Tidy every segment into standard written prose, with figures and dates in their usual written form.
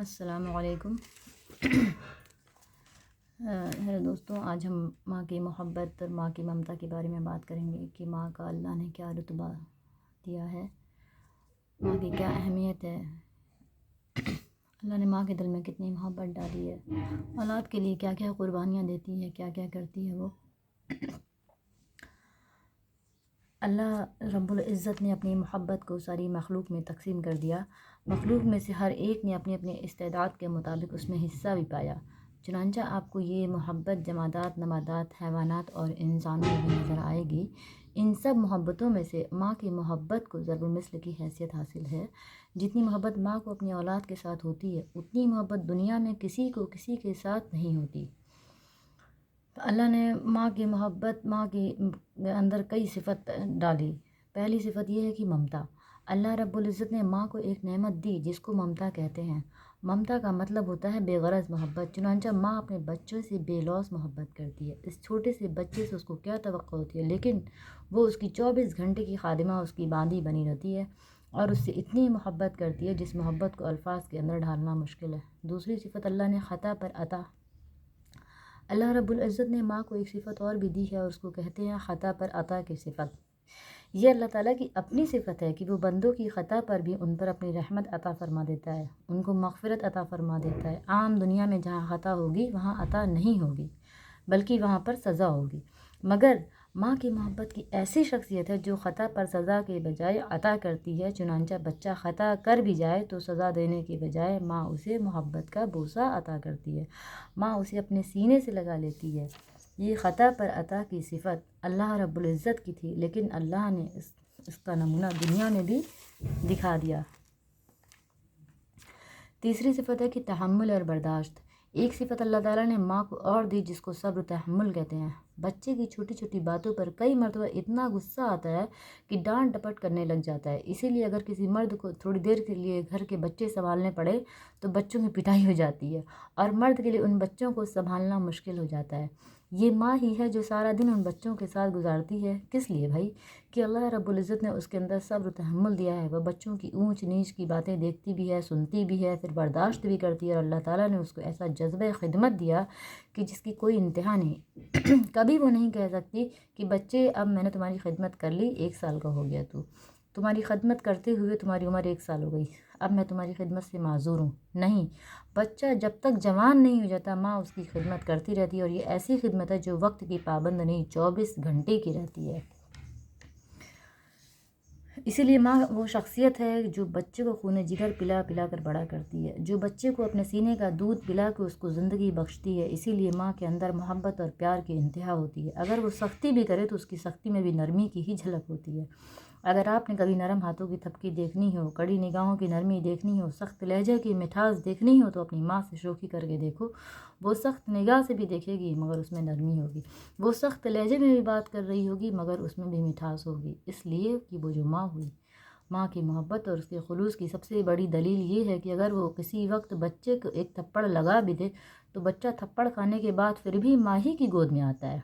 السلام علیکم۔ ہیلو دوستوں، آج ہم ماں کی محبت اور ماں کی ممتا کے بارے میں بات کریں گے کہ ماں کا اللہ نے کیا رتبہ دیا ہے، ماں کی کیا اہمیت ہے، اللہ نے ماں کے دل میں کتنی محبت ڈالی ہے، اولاد کے لیے کیا کیا قربانیاں دیتی ہے، کیا کیا کرتی ہے وہ۔ اللہ رب العزت نے اپنی محبت کو ساری مخلوق میں تقسیم کر دیا۔ مخلوق میں سے ہر ایک نے اپنے اپنے استعداد کے مطابق اس میں حصہ بھی پایا، چنانچہ آپ کو یہ محبت جمادات، نباتات، حیوانات اور انسانوں میں بھی نظر آئے گی۔ ان سب محبتوں میں سے ماں کی محبت کو ضرب المثل کی حیثیت حاصل ہے۔ جتنی محبت ماں کو اپنی اولاد کے ساتھ ہوتی ہے، اتنی محبت دنیا میں کسی کو کسی کے ساتھ نہیں ہوتی۔ اللہ نے ماں کی محبت، ماں کے اندر کئی صفت ڈالی۔ پہلی صفت یہ ہے کہ ممتا۔ اللہ رب العزت نے ماں کو ایک نعمت دی جس کو ممتا کہتے ہیں۔ ممتا کا مطلب ہوتا ہے بے غرض محبت، چنانچہ ماں اپنے بچوں سے بے لوث محبت کرتی ہے۔ اس چھوٹے سے بچے سے اس کو کیا توقع ہوتی ہے، لیکن وہ اس کی 24 گھنٹے کی خادمہ، اس کی باندھی بنی رہتی ہے اور اس سے اتنی محبت کرتی ہے جس محبت کو الفاظ کے اندر ڈھالنا مشکل ہے۔ دوسری صفت اللہ نے خطا پر عطا۔ اللہ رب العزت نے ماں کو ایک صفت اور بھی دی ہے اور اس کو کہتے ہیں خطا پر عطا کی صفت۔ یہ اللہ تعالیٰ کی اپنی صفت ہے کہ وہ بندوں کی خطا پر بھی ان پر اپنی رحمت عطا فرما دیتا ہے، ان کو مغفرت عطا فرما دیتا ہے۔ عام دنیا میں جہاں خطا ہوگی وہاں عطا نہیں ہوگی، بلکہ وہاں پر سزا ہوگی، مگر ماں کی محبت کی ایسی شخصیت ہے جو خطا پر سزا کے بجائے عطا کرتی ہے، چنانچہ بچہ خطا کر بھی جائے تو سزا دینے کے بجائے ماں اسے محبت کا بوسہ عطا کرتی ہے، ماں اسے اپنے سینے سے لگا لیتی ہے۔ یہ خطا پر عطا کی صفت اللہ رب العزت کی تھی، لیکن اللہ نے اس کا نمونہ دنیا میں بھی دکھا دیا۔ تیسری صفت ہے کہ تحمل اور برداشت۔ ایک صفت اللہ تعالیٰ نے ماں کو اور دی جس کو صبر و تحمل کہتے ہیں۔ بچے کی چھوٹی چھوٹی باتوں پر کئی مرتبہ اتنا غصہ آتا ہے کہ ڈانٹ ڈپٹ کرنے لگ جاتا ہے، اسی لیے اگر کسی مرد کو تھوڑی دیر کے لیے گھر کے بچے سنبھالنے پڑے تو بچوں کی پٹائی ہو جاتی ہے اور مرد کے لیے ان بچوں کو سنبھالنا مشکل ہو جاتا ہے۔ یہ ماں ہی ہے جو سارا دن ان بچوں کے ساتھ گزارتی ہے، کس لیے بھائی؟ کہ اللہ رب العزت نے اس کے اندر صبر و تحمل دیا ہے، وہ بچوں کی اونچ نیچ کی باتیں دیکھتی بھی ہے، سنتی بھی ہے، پھر برداشت بھی کرتی ہے، اور اللہ تعالیٰ نے اس کو ایسا جذبہ خدمت دیا کہ جس کی کوئی انتہا نہیں۔ کبھی وہ نہیں کہہ سکتی کہ بچے اب میں نے تمہاری خدمت کر لی، 1 سال کا ہو گیا، تمہاری خدمت کرتے ہوئے تمہاری عمر 1 سال ہو گئی، اب میں تمہاری خدمت سے معذور ہوں۔ نہیں، بچہ جب تک جوان نہیں ہو جاتا ماں اس کی خدمت کرتی رہتی ہے، اور یہ ایسی خدمت ہے جو وقت کی پابند نہیں، 24 گھنٹے کی رہتی ہے۔ اسی لیے ماں وہ شخصیت ہے جو بچے کو خون جگر پلا پلا کر بڑا کرتی ہے، جو بچے کو اپنے سینے کا دودھ پلا کے اس کو زندگی بخشتی ہے۔ اسی لیے ماں کے اندر محبت اور پیار کی انتہا ہوتی ہے۔ اگر وہ سختی بھی کرے تو اس کی سختی میں بھی نرمی کی ہی جھلک ہوتی ہے۔ اگر آپ نے کبھی نرم ہاتھوں کی تھپکی دیکھنی ہو، کڑی نگاہوں کی نرمی دیکھنی ہو، سخت لہجے کی مٹھاس دیکھنی ہو تو اپنی ماں سے شوخی کر کے دیکھو، وہ سخت نگاہ سے بھی دیکھے گی مگر اس میں نرمی ہوگی، وہ سخت لہجے میں بھی بات کر رہی ہوگی مگر اس میں بھی مٹھاس ہوگی، اس لیے کہ وہ جو ماں ہوئی۔ ماں کی محبت اور اس کے خلوص کی سب سے بڑی دلیل یہ ہے کہ اگر وہ کسی وقت بچے کو ایک تھپڑ لگا بھی دے تو بچہ تھپڑ کھانے کے بعد پھر بھی ماں ہی کی گود میں آتا ہے۔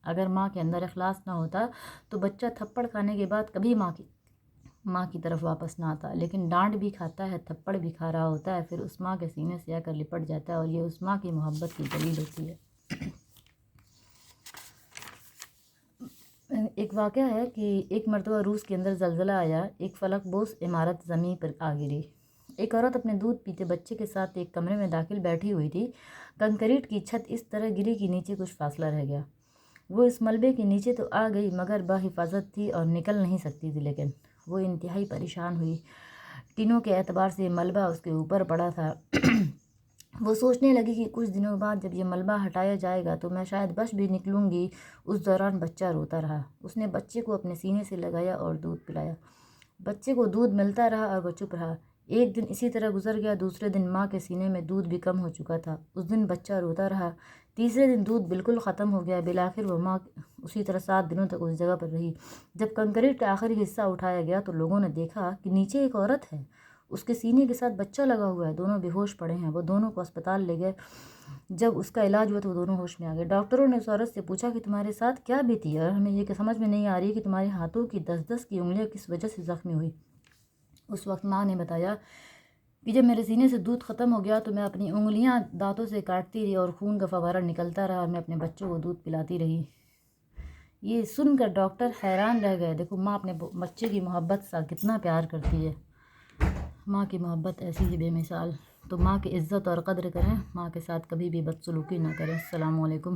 اگر ماں کے اندر اخلاص نہ ہوتا تو بچہ تھپڑ کھانے کے بعد کبھی ماں کی طرف واپس نہ آتا، لیکن ڈانٹ بھی کھاتا ہے، تھپڑ بھی کھا رہا ہوتا ہے، پھر اس ماں کے سینے سے آ کر لپٹ جاتا ہے، اور یہ اس ماں کی محبت کی دلیل ہوتی ہے۔ ایک واقعہ ہے کہ ایک مرتبہ روس کے اندر زلزلہ آیا، ایک فلک بوس عمارت زمین پر آ گری۔ ایک عورت اپنے دودھ پیتے بچے کے ساتھ ایک کمرے میں داخل بیٹھی ہوئی تھی۔ کنکریٹ کی چھت اس طرح گری کہ نیچے کچھ فاصلہ رہ گیا۔ وہ اس ملبے کے نیچے تو آ گئی مگر بحفاظت تھی اور نکل نہیں سکتی تھی، لیکن وہ انتہائی پریشان ہوئی۔ ٹینوں کے اعتبار سے ملبہ اس کے اوپر پڑا تھا۔ وہ سوچنے لگی کہ کچھ دنوں بعد جب یہ ملبہ ہٹایا جائے گا تو میں شاید بچ بھی نکلوں گی۔ اس دوران بچہ روتا رہا۔ اس نے بچے کو اپنے سینے سے لگایا اور دودھ پلایا۔ بچے کو دودھ ملتا رہا اور وہ چپ رہا۔ ایک دن اسی طرح گزر گیا۔ دوسرے دن ماں کے سینے میں دودھ بھی کم ہو چکا تھا۔ اس دن بچہ روتا رہا۔ تیسرے دن دودھ بالکل ختم ہو گیا۔ بالآخر وہ ماں اسی طرح 7 دنوں تک اس جگہ پر رہی۔ جب کنکریٹ کا آخری حصہ اٹھایا گیا تو لوگوں نے دیکھا کہ نیچے ایک عورت ہے، اس کے سینے کے ساتھ بچہ لگا ہوا ہے، دونوں بے ہوش پڑے ہیں۔ وہ دونوں کو اسپتال لے گئے۔ جب اس کا علاج ہوا تو وہ دونوں ہوش میں آ گئے۔ ڈاکٹروں نے اس عورت سے پوچھا کہ تمہارے ساتھ کیا بیتی ہے اور ہمیں یہ سمجھ میں نہیں آ رہی کہ تمہارے ہاتھوں کی 10 کی انگلیاں کس وجہ سے زخمی ہوئی۔ اس وقت ماں نے بتایا کہ جب میرے سینے سے دودھ ختم ہو گیا تو میں اپنی انگلیاں دانتوں سے کاٹتی رہی اور خون کا فوارہ نکلتا رہا اور میں اپنے بچوں کو دودھ پلاتی رہی۔ یہ سن کر ڈاکٹر حیران رہ گئے۔ دیکھو ماں اپنے بچے کی محبت سے کتنا پیار کرتی ہے، ماں کی محبت ایسی ہی بے مثال۔ تو ماں کی عزت اور قدر کریں، ماں کے ساتھ کبھی بھی بدسلوکی نہ کریں۔ السلام علیکم۔